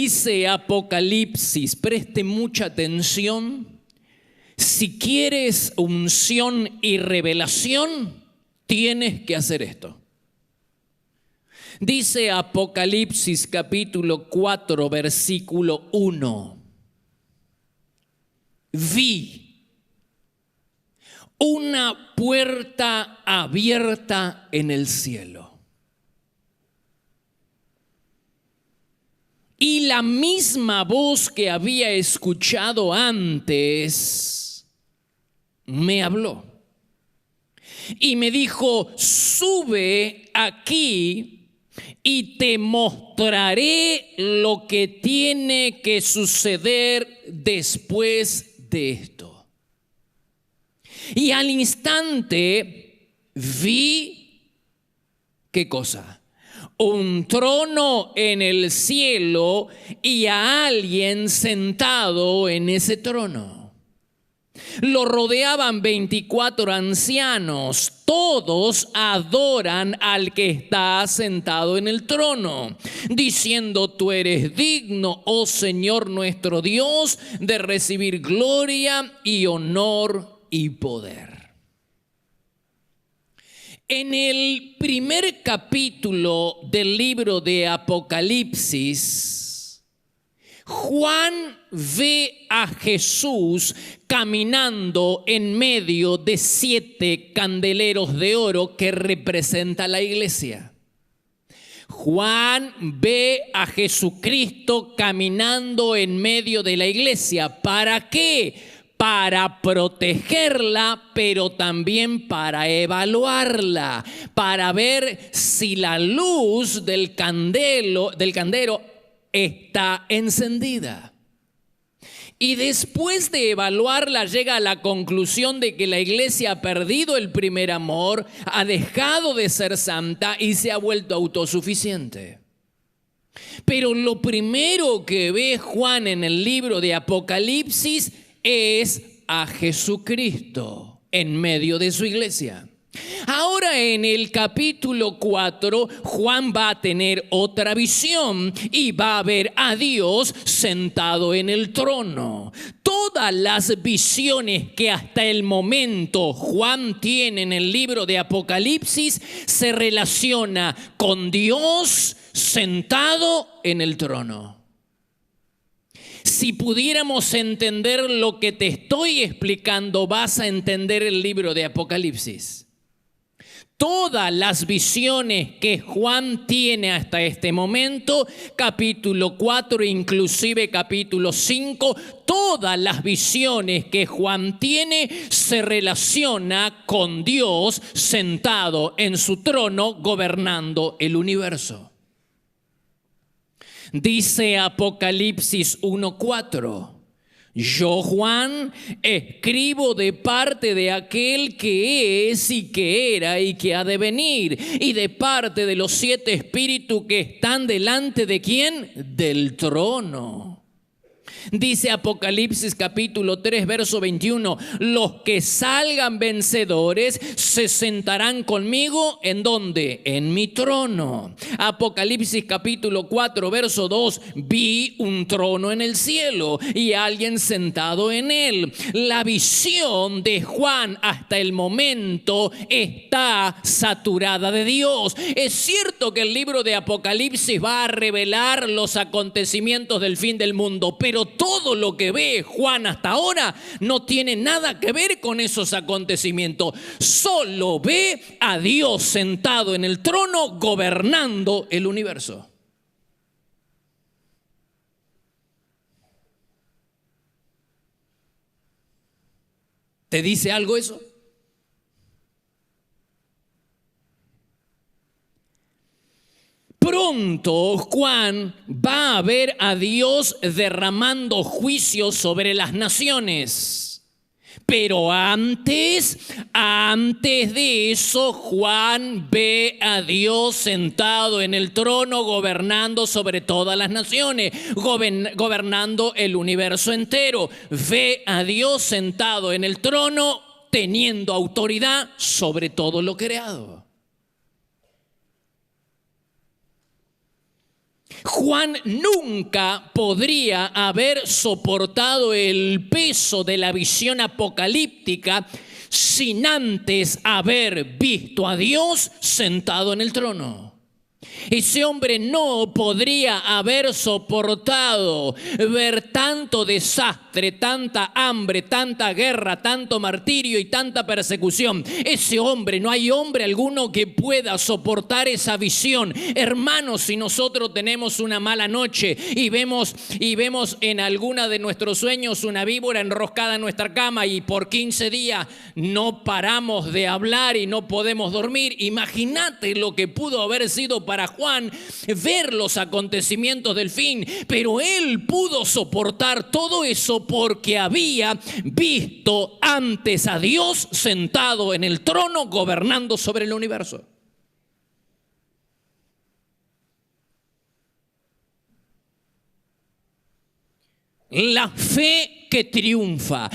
dice Apocalipsis, preste mucha atención. Si quieres unción y revelación, tienes que hacer esto. Dice Apocalipsis capítulo 4, versículo 1. Vi una puerta abierta en el cielo. Y la misma voz que había escuchado antes me habló. Y me dijo, sube aquí y te mostraré lo que tiene que suceder después de esto. Y al instante vi, ¿qué cosa? Un trono en el cielo y a alguien sentado en ese trono. Lo rodeaban 24 ancianos, todos adoran al que está sentado en el trono, diciendo, tú eres digno, oh Señor nuestro Dios, de recibir gloria y honor y poder. En el primer capítulo del libro de Apocalipsis, Juan ve a Jesús caminando en medio de 7 candeleros de oro que representa la iglesia. Juan ve a Jesucristo caminando en medio de la iglesia. ¿Para qué? Para protegerla, pero también para evaluarla, para ver si la luz del candero está encendida. Y después de evaluarla llega a la conclusión de que la iglesia ha perdido el primer amor, ha dejado de ser santa y se ha vuelto autosuficiente. Pero lo primero que ve Juan en el libro de Apocalipsis es a Jesucristo en medio de su iglesia. Ahora en el capítulo 4, Juan va a tener otra visión y va a ver a Dios sentado en el trono. Todas las visiones que hasta el momento Juan tiene en el libro de Apocalipsis se relaciona con Dios sentado en el trono. Si pudiéramos entender lo que te estoy explicando, vas a entender el libro de Apocalipsis. Todas las visiones que Juan tiene hasta este momento, capítulo 4, inclusive capítulo 5, todas las visiones que Juan tiene se relaciona con Dios sentado en su trono gobernando el universo. Dice Apocalipsis 1:4. Yo, Juan, escribo de parte de aquel que es y que era y que ha de venir, y de parte de los 7 espíritus que están delante de ¿quién? Del trono. Dice Apocalipsis capítulo 3, verso 21, los que salgan vencedores se sentarán conmigo, ¿en dónde? En mi trono. Apocalipsis capítulo 4, verso 2, vi un trono en el cielo y alguien sentado en él. La visión de Juan hasta el momento está saturada de Dios. Es cierto que el libro de Apocalipsis va a revelar los acontecimientos del fin del mundo, pero todo lo que ve Juan hasta ahora no tiene nada que ver con esos acontecimientos. Solo ve a Dios sentado en el trono gobernando el universo. ¿Te dice algo eso? Pronto Juan va a ver a Dios derramando juicio sobre las naciones. Pero antes de eso, Juan ve a Dios sentado en el trono gobernando sobre todas las naciones, gobernando el universo entero. Ve a Dios sentado en el trono teniendo autoridad sobre todo lo creado. Juan nunca podría haber soportado el peso de la visión apocalíptica sin antes haber visto a Dios sentado en el trono. Ese hombre no podría haber soportado ver tanto desastre, tanta hambre, tanta guerra, tanto martirio y tanta persecución. Ese hombre, no hay hombre alguno que pueda soportar esa visión. Hermanos, si nosotros tenemos una mala noche y vemos en alguna de nuestros sueños una víbora enroscada en nuestra cama y por 15 días no paramos de hablar y no podemos dormir, imagínate lo que pudo haber sido para Juan ver los acontecimientos del fin, pero él pudo soportar todo eso porque había visto antes a Dios sentado en el trono gobernando sobre el universo. La fe que triunfa.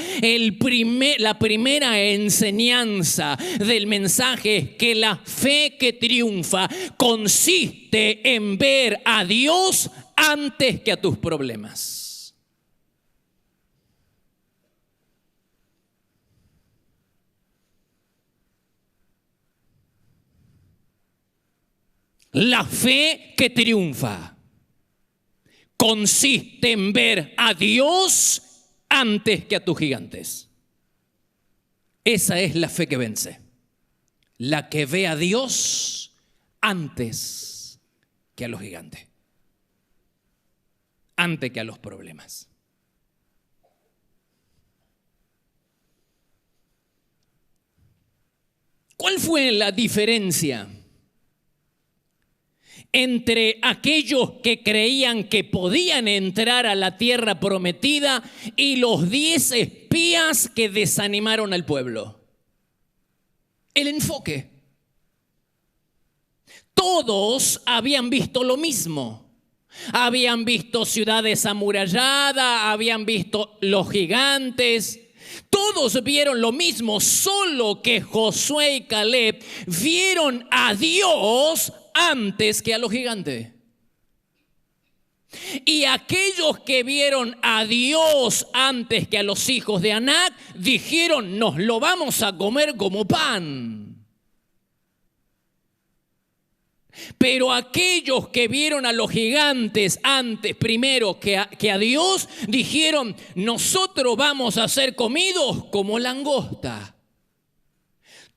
La primera enseñanza del mensaje es que la fe que triunfa consiste en ver a Dios antes que a tus problemas. La fe que triunfa consiste en ver a Dios antes que a tus gigantes. Esa es la fe que vence. La que ve a Dios antes que a los gigantes. Antes que a los problemas. ¿Cuál fue la diferencia entre aquellos que creían que podían entrar a la tierra prometida y los 10 espías que desanimaron al pueblo? El enfoque. Todos habían visto lo mismo. Habían visto ciudades amuralladas, habían visto los gigantes. Todos vieron lo mismo, solo que Josué y Caleb vieron a Dios antes que a los gigantes. Y aquellos que vieron a Dios antes que a los hijos de Anac dijeron: nos lo vamos a comer como pan. Pero aquellos que vieron a los gigantes antes, primero que a Dios, dijeron: nosotros vamos a ser comidos como langosta.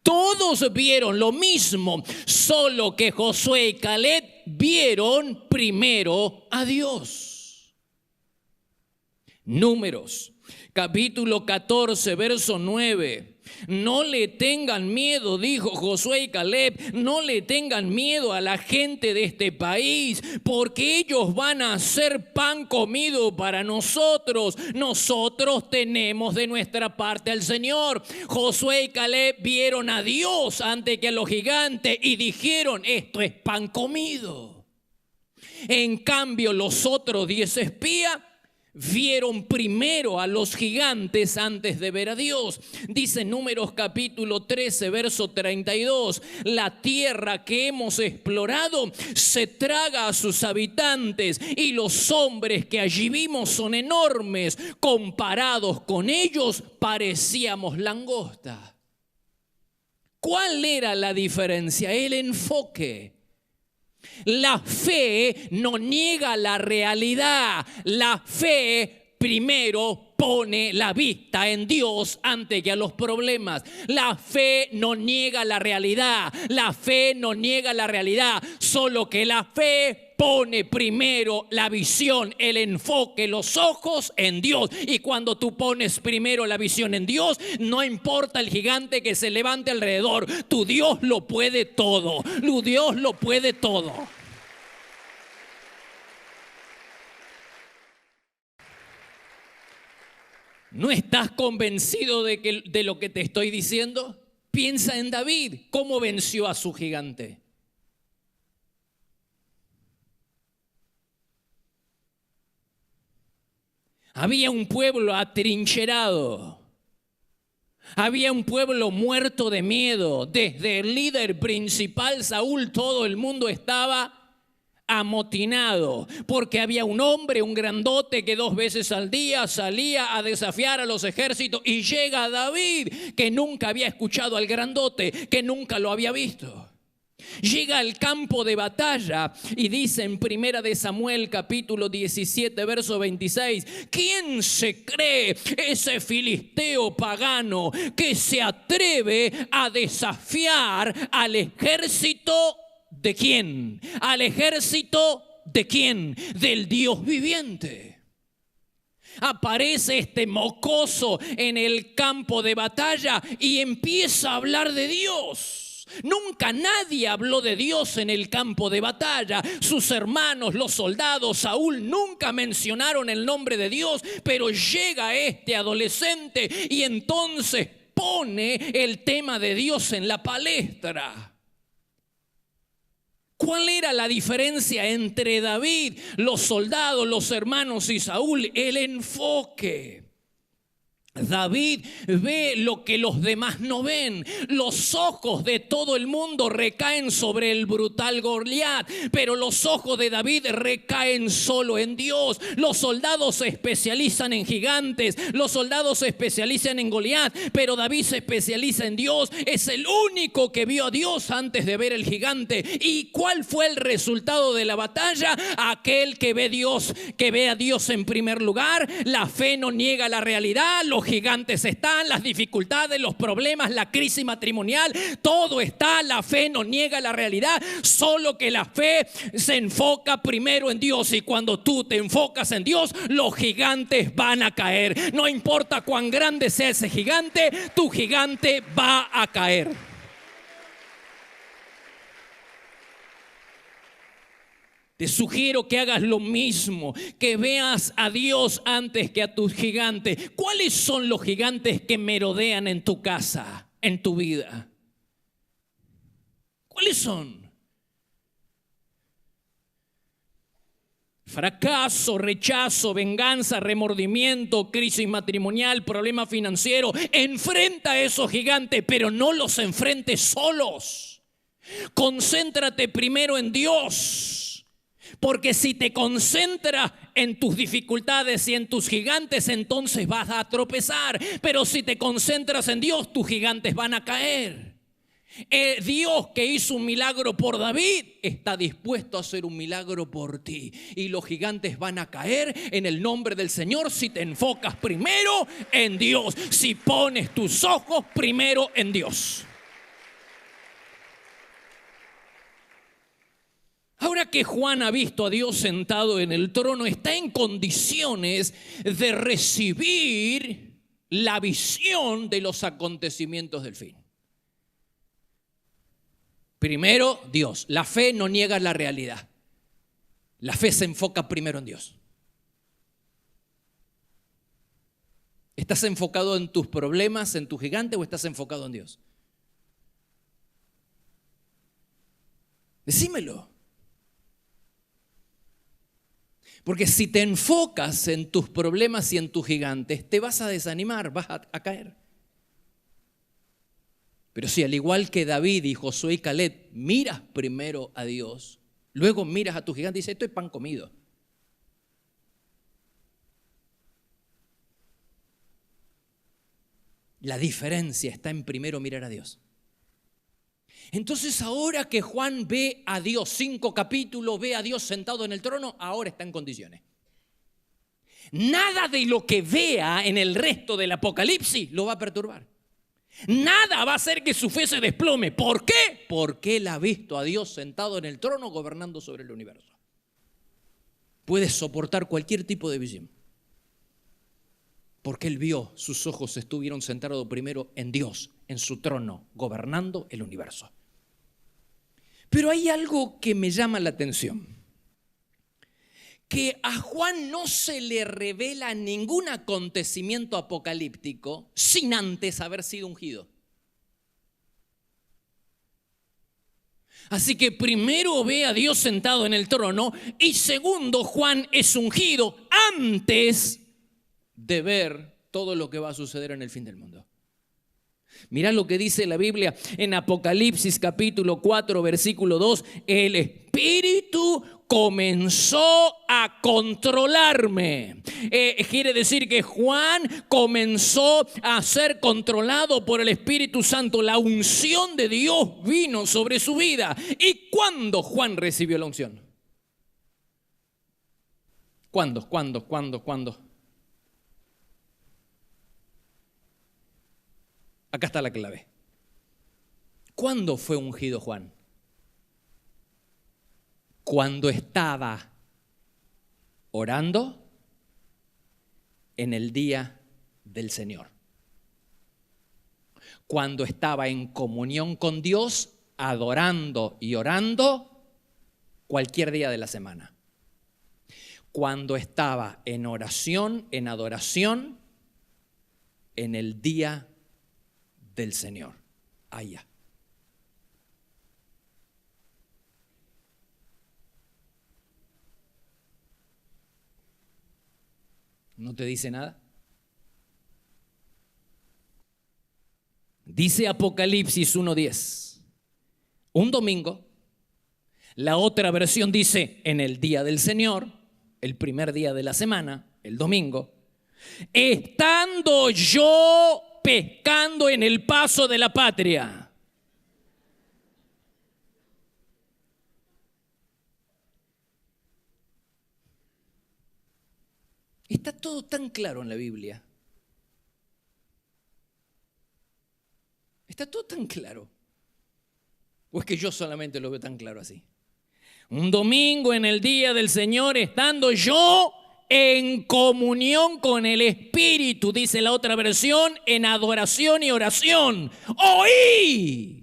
Todos vieron lo mismo, solo que Josué y Caleb vieron primero a Dios. Números, capítulo 14, verso 9. No le tengan miedo, dijo Josué y Caleb, no le tengan miedo a la gente de este país, porque ellos van a ser pan comido para nosotros. Nosotros tenemos de nuestra parte al Señor. Josué y Caleb vieron a Dios antes que a los gigantes y dijeron: esto es pan comido. En cambio, los otros 10 espías vieron primero a los gigantes antes de ver a Dios. Dice Números capítulo 13, verso 32. La tierra que hemos explorado se traga a sus habitantes, y los hombres que allí vimos son enormes. Comparados con ellos parecíamos langosta. ¿Cuál era la diferencia? El enfoque. La fe no niega la realidad. La fe primero pone la vista en Dios antes que a los problemas. La fe no niega la realidad. La fe no niega la realidad. Solo que la fe pone primero la visión, el enfoque, los ojos en Dios. Y cuando tú pones primero la visión en Dios, no importa el gigante que se levante alrededor, tu Dios lo puede todo. Tu Dios lo puede todo. ¿No estás convencido de lo que te estoy diciendo? Piensa en David, cómo venció a su gigante. Había un pueblo atrincherado. Había un pueblo muerto de miedo. Desde el líder principal, Saúl, todo el mundo estaba amotinado, porque había un hombre, un grandote, que 2 veces al día salía a desafiar a los ejércitos, y llega David, que nunca había escuchado al grandote, que nunca lo había visto. Llega al campo de batalla y dice en 1 de Samuel capítulo 17 verso 26: ¿quién se cree ese filisteo pagano que se atreve a desafiar al ejército de quién? ¿Al ejército de quién? Del Dios viviente. Aparece este mocoso en el campo de batalla y empieza a hablar de Dios. Nunca nadie habló de Dios en el campo de batalla. Sus hermanos, los soldados, Saúl, nunca mencionaron el nombre de Dios, pero llega este adolescente y entonces pone el tema de Dios en la palestra. ¿Cuál era la diferencia entre David, los soldados, los hermanos y Saúl? El enfoque. David ve lo que los demás no ven. Los ojos de todo el mundo recaen sobre el brutal Goliat, pero los ojos de David recaen solo en Dios. Los soldados se especializan en gigantes, los soldados se especializan en Goliat, pero David se especializa en Dios. Es el único que vio a Dios antes de ver el gigante. ¿Y cuál fue el resultado de la batalla? Aquel que ve a Dios en primer lugar. La fe no niega la realidad. Los gigantes están, las dificultades, los problemas, la crisis matrimonial, todo está. La fe no niega la realidad, solo que la fe se enfoca primero en Dios, y cuando tú te enfocas en Dios, los gigantes van a caer. No importa cuán grande sea ese gigante, tu gigante va a caer. Te sugiero que hagas lo mismo, que veas a Dios antes que a tus gigantes. ¿Cuáles son los gigantes que merodean en tu casa, en tu vida? ¿Cuáles son? Fracaso, rechazo, venganza, remordimiento, crisis matrimonial, problema financiero. Enfrenta a esos gigantes, pero no los enfrentes solos. Concéntrate primero en Dios. Porque si te concentras en tus dificultades y en tus gigantes, entonces vas a tropezar. Pero si te concentras en Dios, tus gigantes van a caer. Dios, que hizo un milagro por David, está dispuesto a hacer un milagro por ti. Y los gigantes van a caer en el nombre del Señor si te enfocas primero en Dios. Si pones tus ojos primero en Dios. Ahora que Juan ha visto a Dios sentado en el trono, está en condiciones de recibir la visión de los acontecimientos del fin. Primero, Dios. La fe no niega la realidad. La fe se enfoca primero en Dios. ¿Estás enfocado en tus problemas, en tu gigante, o estás enfocado en Dios? Decímelo. Porque si te enfocas en tus problemas y en tus gigantes, te vas a desanimar, vas a caer. Pero si al igual que David y Josué y Caleb, miras primero a Dios, luego miras a tu gigante y dices: esto es pan comido. La diferencia está en primero mirar a Dios. Entonces ahora que Juan ve a Dios, 5 capítulos, ve a Dios sentado en el trono, ahora está en condiciones. Nada de lo que vea en el resto del Apocalipsis lo va a perturbar. Nada va a hacer que su fe se desplome. ¿Por qué? Porque él ha visto a Dios sentado en el trono gobernando sobre el universo. Puede soportar cualquier tipo de visión. Porque él vio, sus ojos estuvieron sentados primero en Dios, en su trono, gobernando el universo. Pero hay algo que me llama la atención. Que a Juan no se le revela ningún acontecimiento apocalíptico sin antes haber sido ungido. Así que primero ve a Dios sentado en el trono, y segundo, Juan es ungido antes de ver todo lo que va a suceder en el fin del mundo. Mirá lo que dice la Biblia en Apocalipsis capítulo 4 versículo 2. El Espíritu comenzó a controlarme. Quiere decir que Juan comenzó a ser controlado por el Espíritu Santo. La unción de Dios vino sobre su vida. ¿Y cuándo Juan recibió la unción? ¿Cuándo? Acá está la clave. ¿Cuándo fue ungido Juan? Cuando estaba orando en el día del Señor. Cuando estaba en comunión con Dios, adorando y orando cualquier día de la semana. Cuando estaba en oración, en adoración, en el día del Señor. Allá. ¿No te dice nada? Dice Apocalipsis 1:10. Un domingo. La otra versión dice en el día del Señor, el primer día de la semana, el domingo. Estando yo pescando en el paso de la patria. Está todo tan claro en la Biblia. Está todo tan claro. ¿O es que yo solamente lo veo tan claro así? Un domingo en el día del Señor, estando yo en comunión con el Espíritu, dice la otra versión, en adoración y oración. ¡Oí!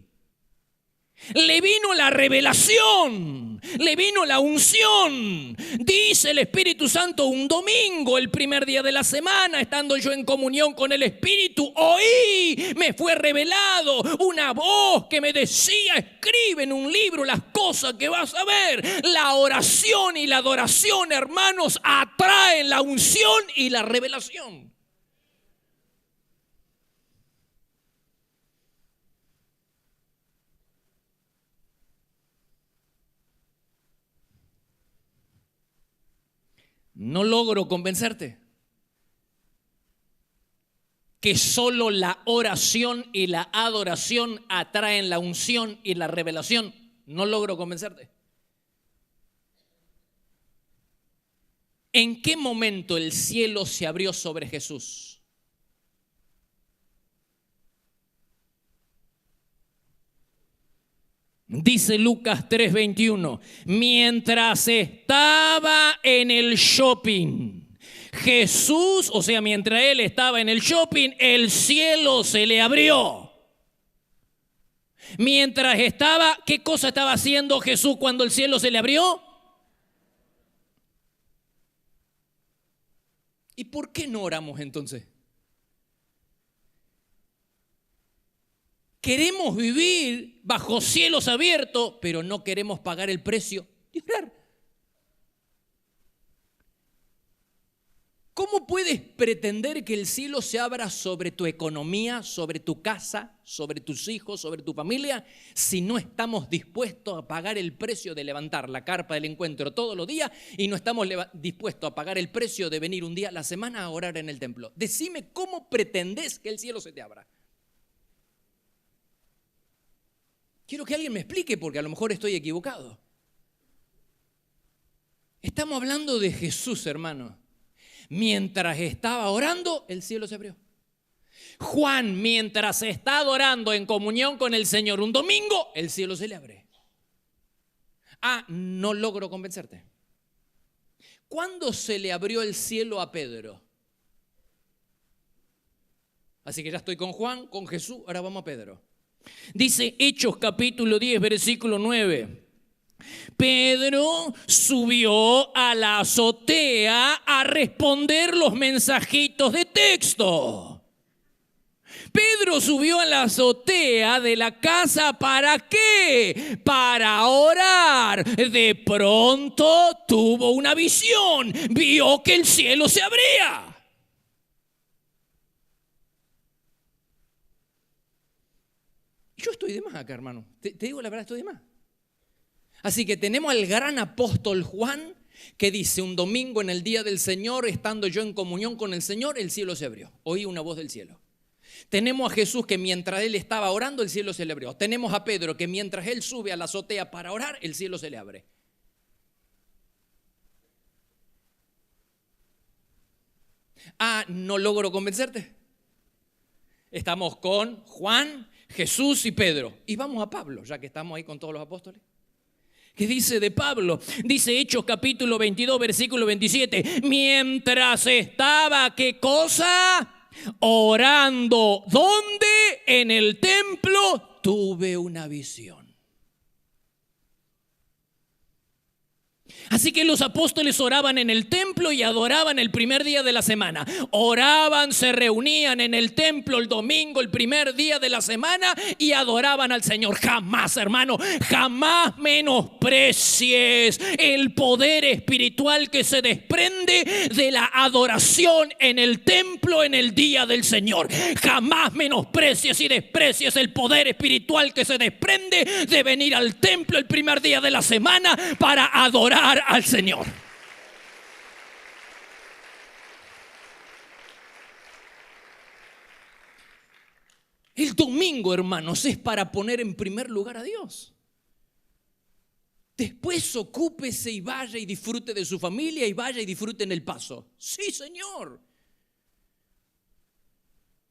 Le vino la revelación, le vino la unción. Dice el Espíritu Santo, un domingo, el primer día de la semana, estando yo en comunión con el Espíritu, oí, me fue revelado una voz que me decía, escribe en un libro las cosas que vas a ver. La oración y la adoración, hermanos, atraen la unción y la revelación. No logro convencerte que solo la oración y la adoración atraen la unción y la revelación. No logro convencerte. ¿En qué momento el cielo se abrió sobre Jesús? Dice Lucas 3:21, mientras estaba en el shopping, Jesús, o sea, mientras él estaba en el shopping, el cielo se le abrió. Mientras estaba, ¿qué cosa estaba haciendo Jesús cuando el cielo se le abrió? ¿Y por qué no oramos entonces? Queremos vivir bajo cielos abiertos, pero no queremos pagar el precio de orar. ¿Cómo puedes pretender que el cielo se abra sobre tu economía, sobre tu casa, sobre tus hijos, sobre tu familia, si no estamos dispuestos a pagar el precio de levantar la carpa del encuentro todos los días y no estamos dispuestos a pagar el precio de venir un día a la semana a orar en el templo? Decime cómo pretendés que el cielo se te abra. Quiero que alguien me explique porque a lo mejor estoy equivocado. Estamos hablando de Jesús, hermano. Mientras estaba orando, el cielo se abrió. Juan, mientras está adorando en comunión con el Señor un domingo, el cielo se le abre. No logro convencerte. ¿Cuándo se le abrió el cielo a Pedro? Así que ya estoy con Juan, con Jesús, ahora vamos a Pedro. Dice Hechos capítulo 10, versículo 9. Pedro subió a la azotea a responder los mensajitos de texto. Pedro subió a la azotea de la casa, ¿para qué? Para orar. De pronto tuvo una visión, vio que el cielo se abría. Yo estoy de más acá, hermano. Te digo la verdad, estoy de más. Así que tenemos al gran apóstol Juan que dice: un domingo en el día del Señor, estando yo en comunión con el Señor, el cielo se abrió. Oí una voz del cielo. Tenemos a Jesús que mientras él estaba orando, el cielo se le abrió. Tenemos a Pedro que mientras él sube a la azotea para orar, el cielo se le abre. ¿No logro convencerte? Estamos con Juan, Jesús y Pedro. Y vamos a Pablo, ya que estamos ahí con todos los apóstoles. ¿Qué dice de Pablo? Dice Hechos capítulo 22, versículo 27. Mientras estaba, ¿qué cosa? Orando. ¿Dónde? En el templo tuve una visión. Así que los apóstoles oraban en el templo y adoraban el primer día de la semana. Oraban, se reunían en el templo el domingo, el primer día de la semana, y adoraban al Señor. Jamás, hermano, jamás menosprecies el poder espiritual que se desprende de la adoración en el templo en el día del Señor. Jamás menosprecies y desprecies el poder espiritual que se desprende de venir al templo el primer día de la semana para adorar al Señor. El domingo, hermanos, es para poner en primer lugar a Dios. Después ocúpese y vaya y disfrute de su familia y vaya y disfrute en el paso. Sí, Señor.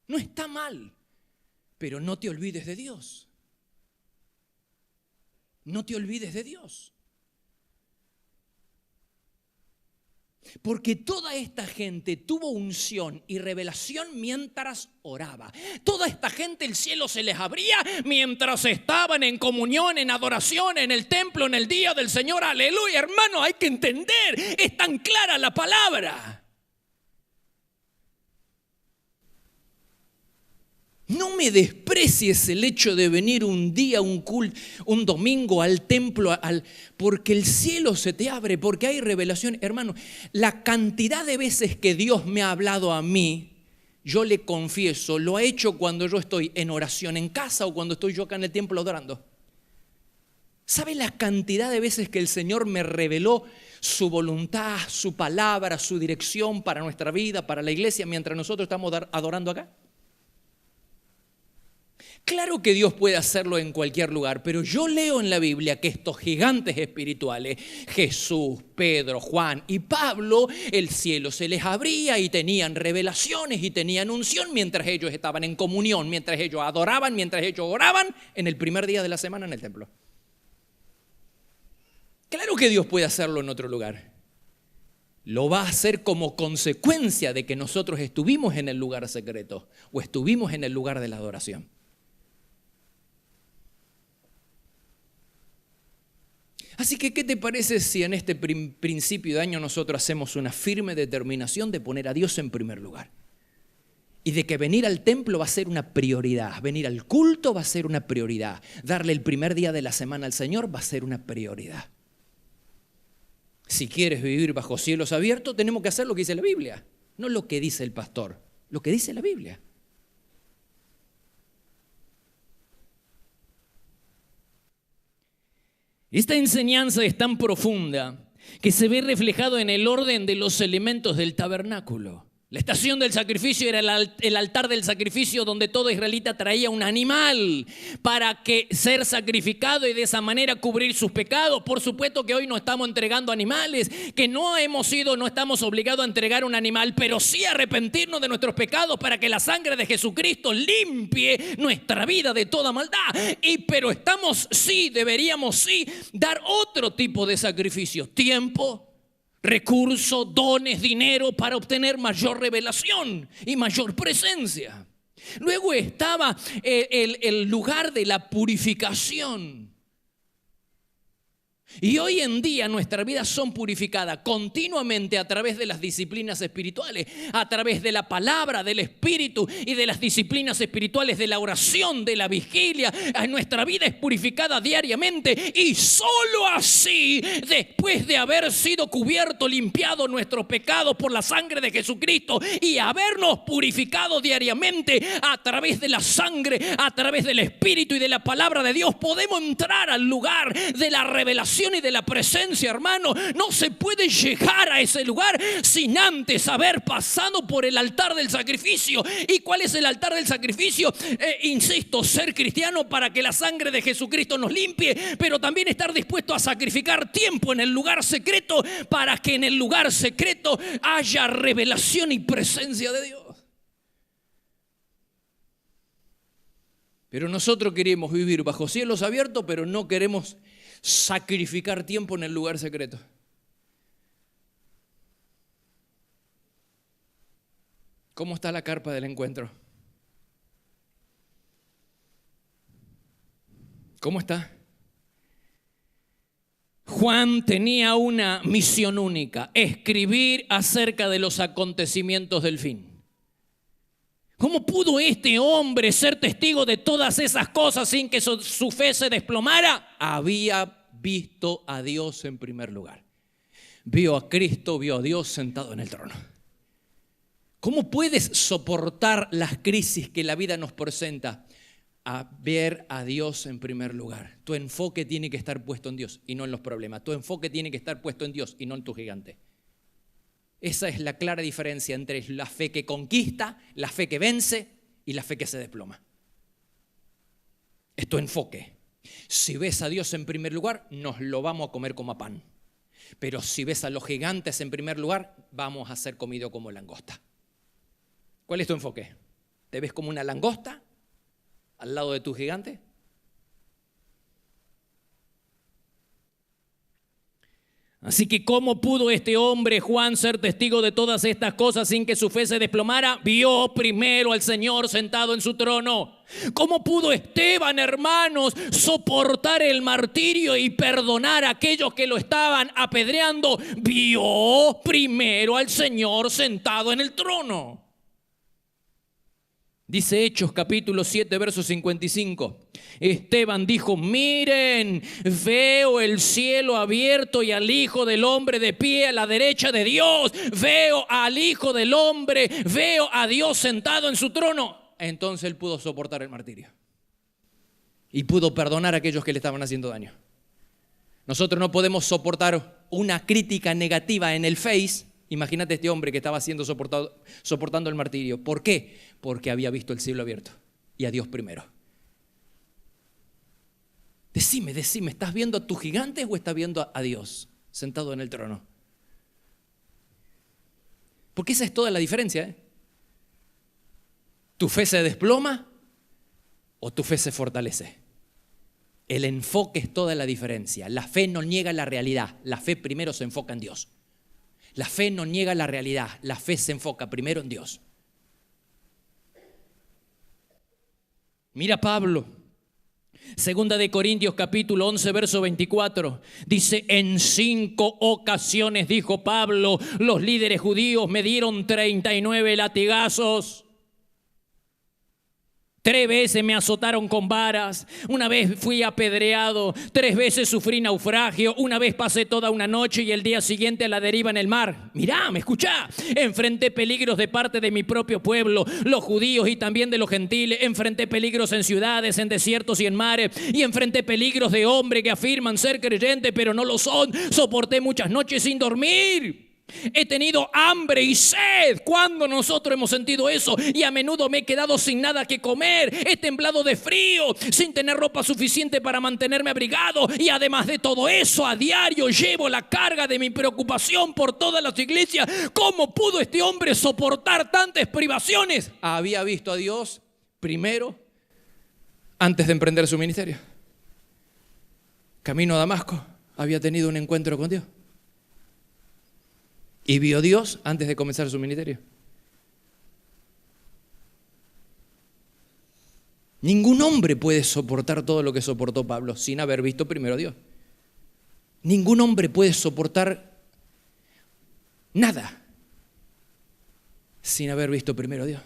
No está mal, pero no te olvides de Dios. No te olvides de Dios. Porque toda esta gente tuvo unción y revelación mientras oraba. Toda esta gente el cielo se les abría mientras estaban en comunión, en adoración, en el templo, en el día del Señor. Aleluya, hermano, hay que entender, es tan clara la palabra. No me desprecies el hecho de venir un día, un domingo al templo, porque el cielo se te abre, porque hay revelación. Hermano, la cantidad de veces que Dios me ha hablado a mí, yo le confieso, lo ha hecho cuando yo estoy en oración en casa o cuando estoy yo acá en el templo adorando. ¿Sabe la cantidad de veces que el Señor me reveló su voluntad, su palabra, su dirección para nuestra vida, para la iglesia, mientras nosotros estamos adorando acá? Claro que Dios puede hacerlo en cualquier lugar, pero yo leo en la Biblia que estos gigantes espirituales, Jesús, Pedro, Juan y Pablo, el cielo se les abría y tenían revelaciones y tenían unción mientras ellos estaban en comunión, mientras ellos adoraban, mientras ellos oraban en el primer día de la semana en el templo. Claro que Dios puede hacerlo en otro lugar. Lo va a hacer como consecuencia de que nosotros estuvimos en el lugar secreto o estuvimos en el lugar de la adoración. Así que, ¿qué te parece si en este principio de año nosotros hacemos una firme determinación de poner a Dios en primer lugar? Y de que venir al templo va a ser una prioridad, venir al culto va a ser una prioridad, darle el primer día de la semana al Señor va a ser una prioridad. Si quieres vivir bajo cielos abiertos, tenemos que hacer lo que dice la Biblia, no lo que dice el pastor, lo que dice la Biblia. Esta enseñanza es tan profunda que se ve reflejado en el orden de los elementos del tabernáculo. La estación del sacrificio era el altar del sacrificio donde todo israelita traía un animal para que ser sacrificado y de esa manera cubrir sus pecados. Por supuesto que hoy no estamos entregando animales, que no estamos obligados a entregar un animal, pero sí arrepentirnos de nuestros pecados para que la sangre de Jesucristo limpie nuestra vida de toda maldad. Pero deberíamos dar otro tipo de sacrificio, tiempo, recursos, dones, dinero para obtener mayor revelación y mayor presencia. Luego estaba el lugar de la purificación. Y hoy en día nuestras vidas son purificadas continuamente a través de las disciplinas espirituales, a través de la palabra, del Espíritu y de las disciplinas espirituales, de la oración, de la vigilia. Nuestra vida es purificada diariamente y solo así, después de haber sido cubierto, limpiado nuestros pecados por la sangre de Jesucristo y habernos purificado diariamente a través de la sangre, a través del Espíritu y de la palabra de Dios, podemos entrar al lugar de la revelación y de la presencia, hermano. No se puede llegar a ese lugar sin antes haber pasado por el altar del sacrificio. ¿Y cuál es el altar del sacrificio? Insisto, ser cristiano para que la sangre de Jesucristo nos limpie, pero también estar dispuesto a sacrificar tiempo en el lugar secreto para que en el lugar secreto haya revelación y presencia de Dios. Pero nosotros queremos vivir bajo cielos abiertos, pero no queremos sacrificar tiempo en el lugar secreto. ¿Cómo está la carpa del encuentro? ¿Cómo está? Juan tenía una misión única: escribir acerca de los acontecimientos del fin. ¿Cómo pudo este hombre ser testigo de todas esas cosas sin que su fe se desplomara? Había visto a Dios en primer lugar. Vio a Cristo, vio a Dios sentado en el trono. ¿Cómo puedes soportar las crisis que la vida nos presenta? A ver a Dios en primer lugar. Tu enfoque tiene que estar puesto en Dios y no en los problemas. Tu enfoque tiene que estar puesto en Dios y no en tu gigante. Esa es la clara diferencia entre la fe que conquista, la fe que vence y la fe que se desploma. Es tu enfoque. Si ves a Dios en primer lugar, nos lo vamos a comer como a pan. Pero si ves a los gigantes en primer lugar, vamos a ser comidos como langosta. ¿Cuál es tu enfoque? ¿Te ves como una langosta al lado de tu gigante? Así que ¿cómo pudo este hombre, Juan, ser testigo de todas estas cosas sin que su fe se desplomara? Vio primero al Señor sentado en su trono. ¿Cómo pudo Esteban, hermanos, soportar el martirio y perdonar a aquellos que lo estaban apedreando? Vio primero al Señor sentado en el trono. Dice Hechos capítulo 7 verso 55. Esteban dijo: miren, veo el cielo abierto y al Hijo del Hombre de pie a la derecha de Dios. Veo al Hijo del Hombre, veo a Dios sentado en su trono. Entonces él pudo soportar el martirio y pudo perdonar a aquellos que le estaban haciendo daño. Nosotros no podemos soportar una crítica negativa en el Face. Imagínate este hombre que estaba siendo soportando el martirio. ¿Por qué? Porque había visto el cielo abierto y a Dios primero. Decime, ¿estás viendo a tus gigantes o estás viendo a Dios sentado en el trono? Porque esa es toda la diferencia, ¿Tu fe se desploma o tu fe se fortalece? El enfoque es toda la diferencia. La fe no niega la realidad. La fe primero se enfoca en Dios. La fe no niega la realidad, la fe se enfoca primero en Dios. Mira Pablo, 2 de Corintios capítulo 11 verso 24, dice: en 5 ocasiones, dijo Pablo, los líderes judíos me dieron 39 latigazos. 3 veces me azotaron con varas, 1 vez fui apedreado, 3 veces sufrí naufragio, 1 vez pasé toda una noche y el día siguiente a la deriva en el mar. Mirá, me escuchá, enfrenté peligros de parte de mi propio pueblo, los judíos y también de los gentiles, enfrenté peligros en ciudades, en desiertos y en mares, y enfrenté peligros de hombres que afirman ser creyentes pero no lo son. Soporté muchas noches sin dormir. He tenido hambre y sed. ¿Cuándo nosotros hemos sentido eso? Y a menudo me he quedado sin nada que comer. He temblado de frío, sin tener ropa suficiente para mantenerme abrigado. Y además de todo eso, a diario llevo la carga de mi preocupación por todas las iglesias. ¿Cómo pudo este hombre soportar tantas privaciones? Había visto a Dios primero antes de emprender su ministerio. Camino a Damasco, había tenido un encuentro con Dios. Y vio a Dios antes de comenzar su ministerio. Ningún hombre puede soportar todo lo que soportó Pablo sin haber visto primero a Dios. Ningún hombre puede soportar nada sin haber visto primero a Dios,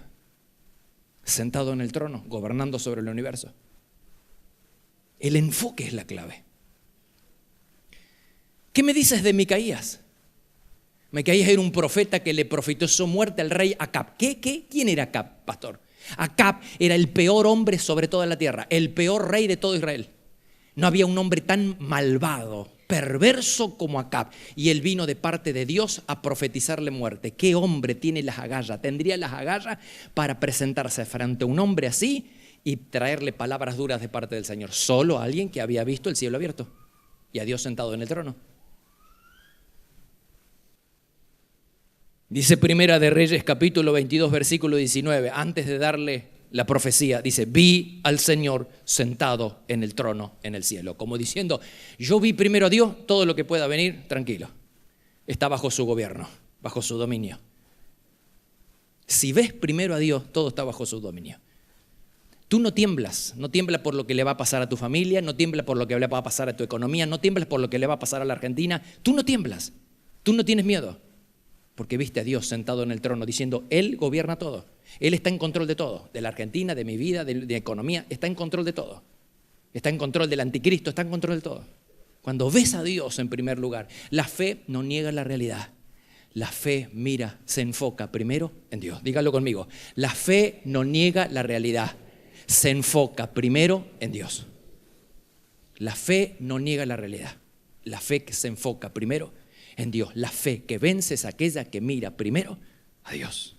sentado en el trono, gobernando sobre el universo. El enfoque es la clave. ¿Qué me dices de Micaías? Micaías era un profeta que le profetizó muerte al rey Acab. ¿Quién era Acab, pastor? Acab era el peor hombre sobre toda la tierra, el peor rey de todo Israel. No había un hombre tan malvado, perverso como Acab. Y él vino de parte de Dios a profetizarle muerte. ¿Qué hombre tiene las agallas? Tendría las agallas para presentarse frente a un hombre así y traerle palabras duras de parte del Señor. Solo alguien que había visto el cielo abierto y a Dios sentado en el trono. Dice Primera de Reyes, capítulo 22, versículo 19, antes de darle la profecía, dice, vi al Señor sentado en el trono en el cielo. Como diciendo, yo vi primero a Dios, todo lo que pueda venir, tranquilo. Está bajo su gobierno, bajo su dominio. Si ves primero a Dios, todo está bajo su dominio. Tú no tiemblas por lo que le va a pasar a tu familia, no tiemblas por lo que le va a pasar a tu economía, no tiemblas por lo que le va a pasar a la Argentina. Tú no tiemblas, tú no tienes miedo. Porque viste a Dios sentado en el trono diciendo, Él gobierna todo. Él está en control de todo. De la Argentina, de mi vida, de la economía. Está en control de todo. Está en control del anticristo, está en control de todo. Cuando ves a Dios en primer lugar, la fe no niega la realidad. La fe mira, se enfoca primero en Dios. Dígalo conmigo. La fe no niega la realidad. Se enfoca primero en Dios. La fe no niega la realidad. La fe que se enfoca primero en Dios. La fe que vence es aquella que mira primero a Dios.